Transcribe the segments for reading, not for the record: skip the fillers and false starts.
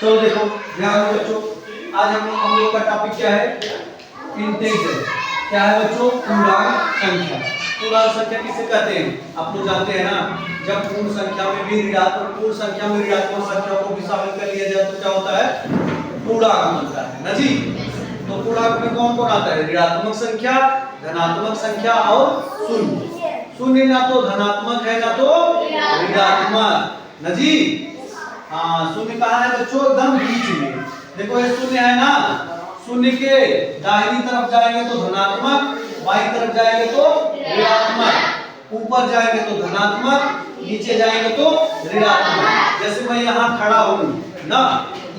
चलो देखो ध्यान दो बच्चों, आज हम लोग का टॉपिक क्या है? इंटीजर। क्या है बच्चों? पूर्णांक संख्या। पूर्णांक संख्या किसे कहते हैं? आप लोग जानते हैं ना, जब पूर्ण संख्या में भी ऋणात्मक, पूर्ण संख्या में ऋणात्मक संख्याओं को भी शामिल कर लिया जाए तो क्या होता है? पूर्णांक बनता है ना जी। तो पूर्णांक में कौन कौन आता है? ऋणात्मक संख्या, धनात्मक संख्या और शून्य। शून्य ना तो धनात्मक है ना तो ऋणात्मक ना जी। हाँ, शून्य कहाँ है बच्चों? एकदम बीच में। देखो ये शून्य है ना, शून्य के दाहिनी तरफ जाएंगे तो धनात्मक, बाईं तरफ जाएंगे तो ऋणात्मक, ऊपर जाएंगे तो धनात्मक, नीचे जाएंगे तो ऋणात्मक। जैसे मैं यहाँ खड़ा हूँ ना,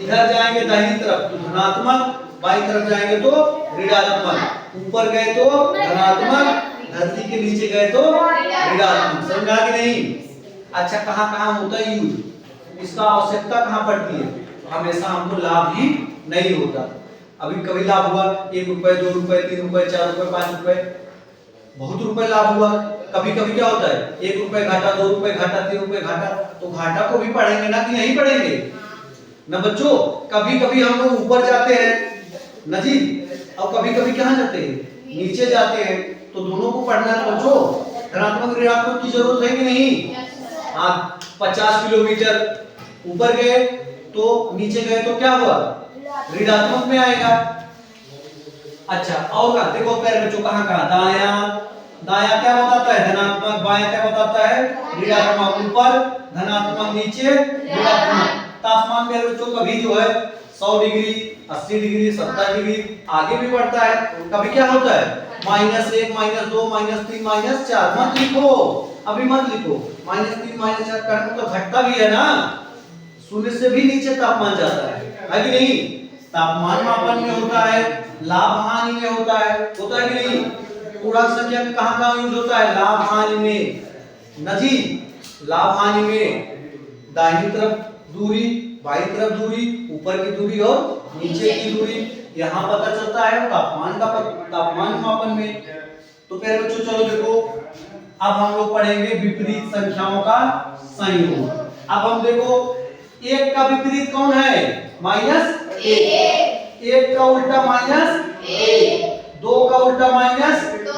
इधर जाएंगे दाहिनी तरफ तो धनात्मक, बाईं तरफ जाएंगे तो ऋणात्मक, ऊपर गए तो धनात्मक, धरती के नीचे गए तो ऋणात्मक। समझ आ कि नहीं? अच्छा, कहाँ कहाँ होता है यूज? इसका आवश्यकता कहाँ पड़ती है? हमेशा हमको लाभ ही नहीं होता। अभी कभी लाभ हुआ 1 रुपए, 2 रुपए, 3 रुपए, 4 रुपए, 5 रुपए, बहुत रुपए लाभ हुआ। कभी कभी क्या होता है? 1 रुपए घाटा, 2 रुपए घाटा, 3 रुपए घाटा। तो घाटा को भी पढ़ेंगे ना कि नहीं पढ़ेंगे ना बच्चों? कभी कभी हम लोग ऊपर जाते हैं ना जी, और कभी कभी कहाँ जाते हैं? नीचे जाते हैं। तो दोनों को पढ़ना है बच्चों। धनात्मक ऋणात्मक की जरूरत है कि नहीं? आप 50 किलोमीटर ऊपर गए तो नीचे गए तो क्या हुआ? ऋणात्मक में आएगा। अच्छा, और क्या? देखो पैर बच्चों कहाँ कहाँ? दाया, दाया क्या बताता है? धनात्मक। बाया क्या बताता है? ऋणात्मक। ऊपर धनात्मक, नीचे ऋणात्मक। तापमान पैर बच्चों कभी जो है 100 डिग्री, 80 डिग्री, 70 डिग्री आगे भी बढ़ता है। कभी क्या होता है? -1, -2, -3, -4। मत लिखो, अभी मत लिखो। -3, -4 करने तो घटता भी है ना, शून्य से भी नीचे तापमान जाता है कि नहीं? तापमान मापन में होता है, लाभ हानि में होता है कि नहीं? पूर्णांक संख्या में कहां कहां यूज होता है? लाभ हानि में ना जी। लाभ हानि में दाहिनी तरफ दूरी, बाईं तरफ दूरी, ऊपर की दूरी और नीचे की दूरी यहाँ पता चलता है। तापमान का तापमान मापन में। तो प्यारे बच्चों चलो देखो, अब हम लोग पढ़ेंगे विपरीत संख्याओं का संयोग। अब हम देखो, एक का विपरीत कौन है? -1। एक का उल्टा -1। 2 का उल्टा -2।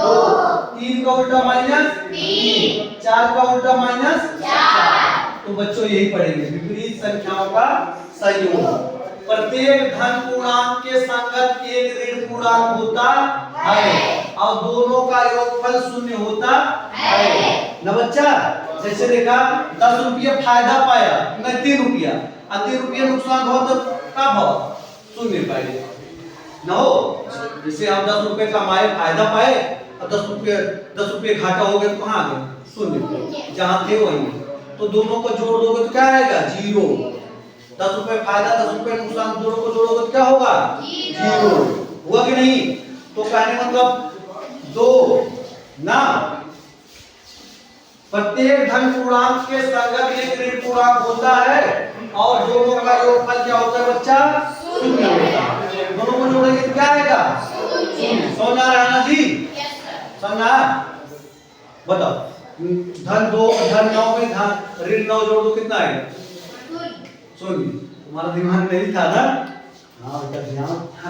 3 का उल्टा -3। 4 का उल्टा -4। तो बच्चों यही पढ़ेंगे, विपरीत संख्याओं का संयोग। प्रत्येक धन पूर्णांक के संगत एक ऋण पूर्णांक होता है और दोनों का योगफल 0 होता है ना बच्चा। जैसे देखा 10 रुपया फायदा पाया, नहीं 3 रुपया, और 3 रुपया नुकसान हुआ तो क्या भाव? 0 पाए ना हो। जैसे हम 10 रुपए कमाए, फायदा पाए, और 10 रुपये घाटा हो गया तो कहाँ आ गए? 0। जहाँ थे वहीं। तो दोनों को जोड़ दोगे तो क्या आएगा? 0। 10 रुपए फायदा, 10 रुपए नुकसान, दोनों को जोड़ोगे तो क्या होगा? 0। हुआ कि नहीं? तो कहने मतलब 2 ना। प्रत्येक धन पूर्णांक के संगत एक ऋण पूर्णांक होता है और दोनों का योगफल क्या होता है बच्चा? 0 होता है। दोनों को जोड़ेंगे तो क्या आएगा? 0। समझ आ रहा है ना जी? समझ आ? बताओ, धन 2, धन 9 में धन ऋण 9 जोड़ दो कितना आएगा? 0। तुम्हारा दिमाग नहीं था ना? हाँ बेटा, ध्यान था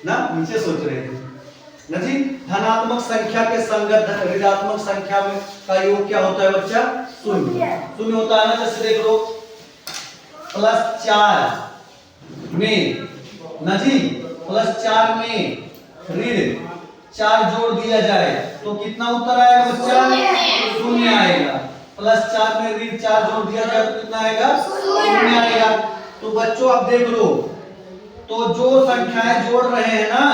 ना, नीचे सोच रहे थे ना जी। धनात्मक संख्या के संगत ऋणात्मक संख्या में का योग क्या होता है बच्चा? 0 होता है ना। जैसे देख लो, +4 में ना जी, +4 में ऋण 4 जोड़ दिया जाए तो कितना उत्तर आएगा बच्चा? 0 आएगा। +4 में ऋण 4 जोड़ दिया जाए तो कितना आएगा? 0 आएगा। तो बच्चों अब देख लो, तो जो संख्याएं जोड़ रहे हैं ना,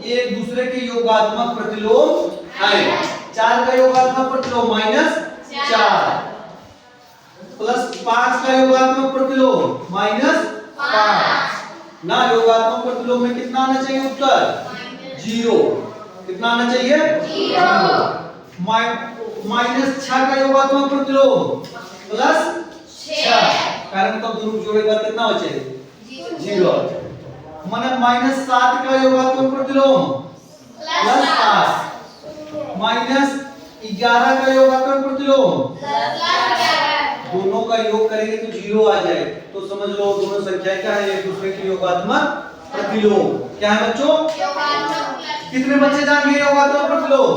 ये एक दूसरे के योगात्मक प्रतिलोम आएगा। 4 का योगात्मक प्रतिलोम -4, +5 का योगात्मक प्रतिलोम -5 ना। योगात्मक प्रतिलोम में कितना आना चाहिए उत्तर? 0। कितना आना चाहिए? 0। -6 का योगात्मक प्रतिलोम +6, कारण तो दोनों जोड़ेगा कितना बचेगा? 0। माने -7 का योगात्मक प्रतिलोम +7, -11 का योगात्मक प्रतिलोम दोनों का योग करेंगे तो 0 आ जाए, तो समझ लो दोनों संख्याएं क्या है, एक दूसरे के योगात्मक प्रतिलोम। क्या है बच्चों? कितने बच्चे जानेंगे योगात्मक प्रतिलोम?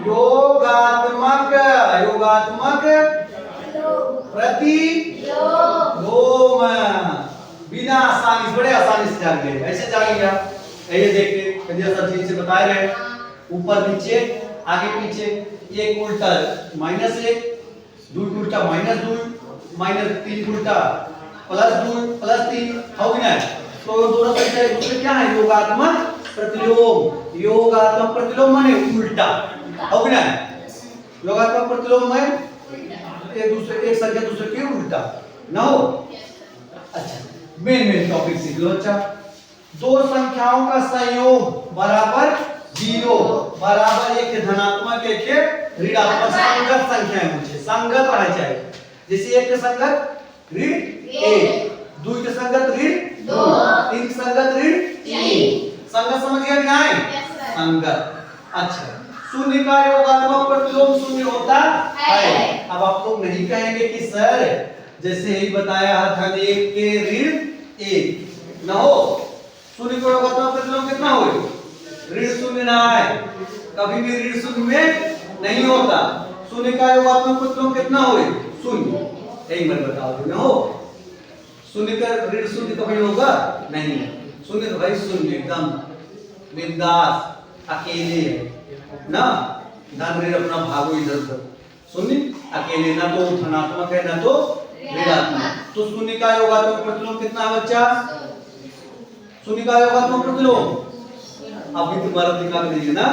योगात्मक प्रतिलोम, बिना आसानी से, बड़े आसानी से जान गए। ऐसे जानेंगे आप, ये देखिए सर जी से बता रहे हैं, ऊपर नीचे आगे पीछे, एक उल्टा -1, दो उल्टा -2, -3 उल्टा +2 +3, हो गया। तो दोनों संख्या एक दूसरे क्या है, योगात्मक प्रतिलोम। योगात्मक प्रतिलोम माने उल्टा, हो गया। योगात्मक प्रतिलोम में एक दूसरे, एक संख्या दूसरे के उल्टा ना हो। अच्छा, मेन टॉपिक सीख लो। अच्छा, दो संख्याओं का संयोग बराबर 0 बराबर एक धनात्मक एक ऋणात्मक संगत संख्याएं मुझे संगत रह जाए। जैसे एक के संगत ऋण 1, दो के संगत ऋण 2, तीन के संगत ऋण 3। संगत समझ गया कि नहीं? संगत। अच्छा, शून्य का योगात्मक प्रतिलोम शून्य होता है। अब आप लोग नहीं कहेंगे कि सर जैसे ही बताया धन 1 के ऋण 1 ना हो, शून्य का योगात्मक प्रतिलोम कितना हो? ऋण शून्य ना है, कभी भी ऋण शून्य में नहीं होता। शून्य का योगात्मक प्रतिलोम कितना हो? शून्य। एक बार बताओ ना हो, शून्य का ऋण शून्य कभी होगा नहीं। शून्य तो भाई शून्य एकदम बिंदास अकेले है ना, धन ऋण अपना भागो इधर उधर, शून्य अकेले, ना तो धनात्मक है ना तो ऋणात्मक। तो शून्य का योगात्मक प्रतिलोम कितना है बच्चा? शून्य का योगात्मक प्रतिलोम अभी तुम्हारा दिखा दीजिए ना,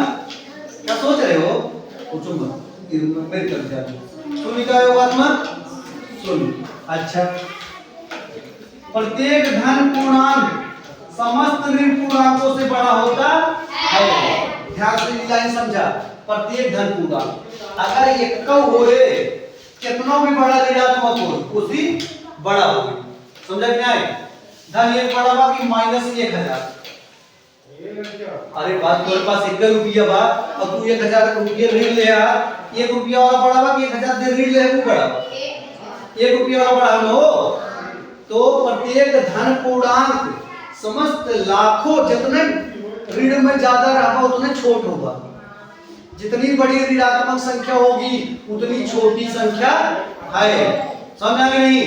क्या सोच रहे हो? पूछो मत, मेरे कर जाओ। शून्य का योगात्मक शून्य। अच्छा, प्रत्येक धन पूर्णांक समस्त ऋण पूर्णांकों से बड़ा होता है। ध्यान से लाइन समझा, प्रत्येक धन पूर्णांक अगर एक होए, कितना भी बड़ा ऋणात्मक हो उसी बड़ा हो, समझा क्या है? धन 1 बड़ा बा कि -1000। अरे बात तोरे पास 1 रुपया बा, अब तू 1000 रुपया ऋण ले आ, 1 रुपया वाला बड़ा बा कि 1000 दे ऋण ले, वो बड़ा बा? 1 रुपया वाला बड़ा हो। तो प्रत्येक धन पूर्णांक समस्त लाखों, जितने ऋण में ज्यादा रहा उतने छोट होगा। जितनी बड़ी ऋणात्मक संख्या होगी उतनी छोटी संख्या है। समझा कि नहीं?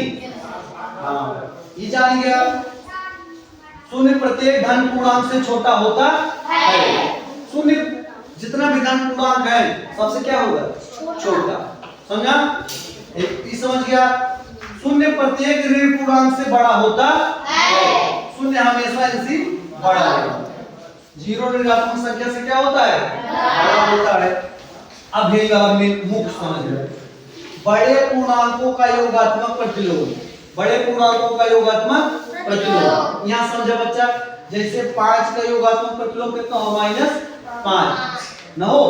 हाँ, ये जानेंगे आप। शून्य प्रत्येक धन पूर्णांक से छोटा होता है। शून्य जितना भी धन पूर्णांक है सबसे क्या होगा? छोटा। समझा? ये समझ गया? शून्य प्रत्येक ऋण पूर्णांक से बड़ा होता है। शून्य हमेशा इसी बड़ा है। 0 ऋणात्मक संख्या से क्या होता है? बड़ा होता है। अब यही वाला मुख्य समझ लो, बड़े पूर्णांकों का योगात्मक प्रतिलोम। बड़े पूर्णांकों का योगात्मक प्रतिलोम यहाँ समझा बच्चा। जैसे 5 का योगात्मक प्रतिलोम कितना हो? -5 ना हो।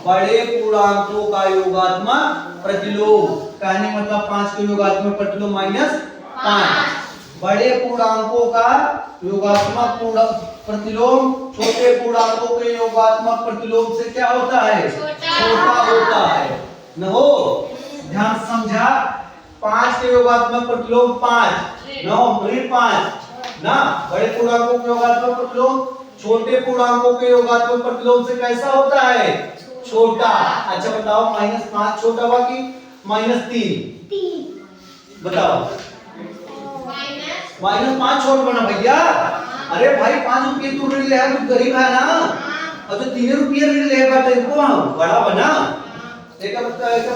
बड़े पूर्णांकों का योगात्मक प्रतिलोम कहने मतलब 5 का योगात्मक प्रतिलोम -5। बड़े पूर्णांकों का योगात्मक प्रतिलोम छोटे पूर्णांकों के योगात्मक प्रतिलोम से क्या होता है? छोटा होता है न हो। ध्यान समझा, 5 के योगात्मक प्रतिलोम 5 9 5 ना। बड़े पूर्णांकों के योगात्मक प्रतिलोम छोटे पूर्णांकों के योगात्मक प्रतिलोम से कैसा होता है? छोटा। अच्छा बताओ, -5 छोटा हुआ कि -3? बताओ। -5 छोट बना भैया। अरे भाई 5 रुपये तू ऋण ले, तू गरीब है ना, और जो 3 रुपये ऋण ले बाटे को बड़ा बना। एक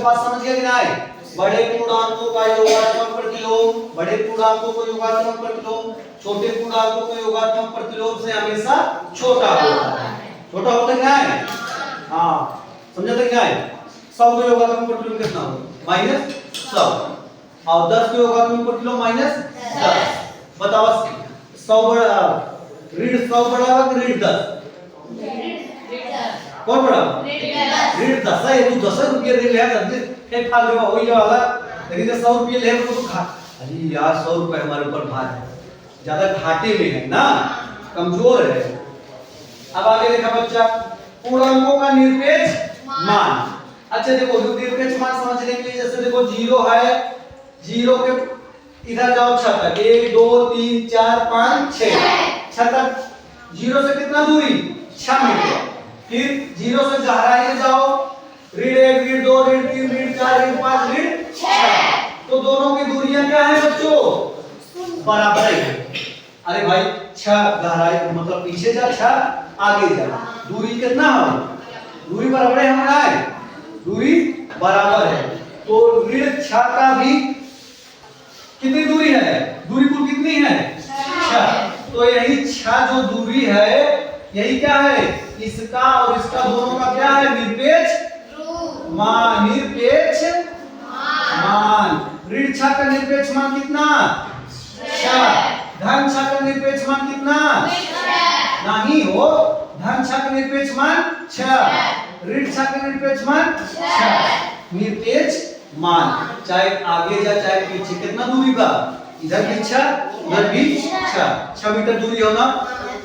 बात समझ गया कि नहीं? बड़े पूर्णांकों का योगात्मक प्रतिलोम, बड़े पूर्णांकों को योगात्मक प्रतिलोम छोटे पूर्णांकों को योगात्मक प्रतिलोम से हमेशा छोटा होता है। छोटा होता क्या है? हाँ, समझते क्या है? 100 का योगात्मक प्रतिलोम कितना होगा? -100। और 10 के योगात्मक प्रतिलोम -10। बताओ 100 बड़ा ऋण 100 बड़ा होगा कि ऋण 10? कौन बड़ा? ऋण 10 है। तू 10 रुपये ऋण ले, क्या खा लेगा वही वाला, लेकिन 100 रुपये ले तो खा। अरे यार 100 रुपये हमारे ऊपर भार है, ज्यादा घाटे में है ना, कमजोर है। अब आगे देखा बच्चा, पूर्णांकों का निरपेक्ष मान। अच्छा देखो निरपेक्ष मान समझने के लिए जैसे देखो 0 है, 0 के इधर जाओ 6 तक, 1 2 3 4 5 6 6 तक 0 से कितना दूरी 6 मीटर। फिर 0 से गहराई में जाओ, ऋण 1 ऋण 2 ऋण 3 ऋण 4 ऋण 5 ऋण 6, तो दोनों की दूरियां क्या है बच्चों बराबर है। अरे भाई 6 गहराई मतलब पीछे जा, 6 आगे जा, दूरी कितना है, दूरी बराबर है हमारा, दूरी बराबर है। तो ऋण 6 का भी कितनी दूरी है, दूरी कुल कितनी है 6, तो यही 6 जो दूरी है यही क्या है, इसका और इसका दोनों का क्या है निरपेक्ष मान, निरपेक्ष मान। ऋण 6 का निरपेक्ष मान कितना 6, धन 6 का निरपेक्ष मान कितना नहीं हो, धन 6 का निरपेक्ष मान 6, ऋण 6 का निरपेक्ष मान 6, निरपेक्ष मान। चाहे आगे जा चाहे पीछे, कितना दूरी का, इधर भी 6 उधर भी 6 मीटर दूरी होना।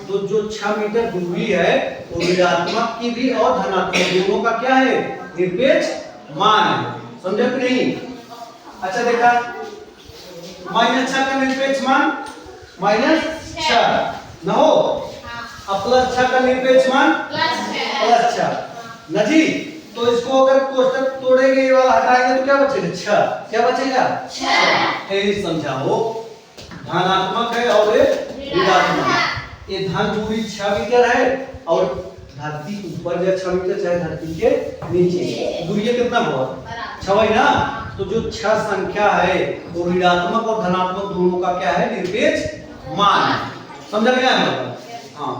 तो जो 6 मीटर दूरी है वो ऋणात्मक की भी और धनात्मक दोनों का क्या है निरपेक्ष मान है, समझे कि नहीं। अच्छा देखा -6 का निरपेक्ष मान -6 न हो, अब +6 का निरपेक्ष मान +6 न जी। तो इसको अगर कोष्टक तोड़ेंगे ये वाला हटाएंगे तो क्या बचेगा 6, क्या बचेगा 6। फिर समझाओ धनात्मक है और ऋणात्मक, ये धन दूरी 6 मीटर है और धरती ऊपर या 6 मीटर चाहे धरती के नीचे दूरी कितना हुआ 6 है ना। तो जो 6 संख्या है वो ऋणात्मक और धनात्मक दोनों का क्या है निरपेक्ष मान, समझा गया है। हाँ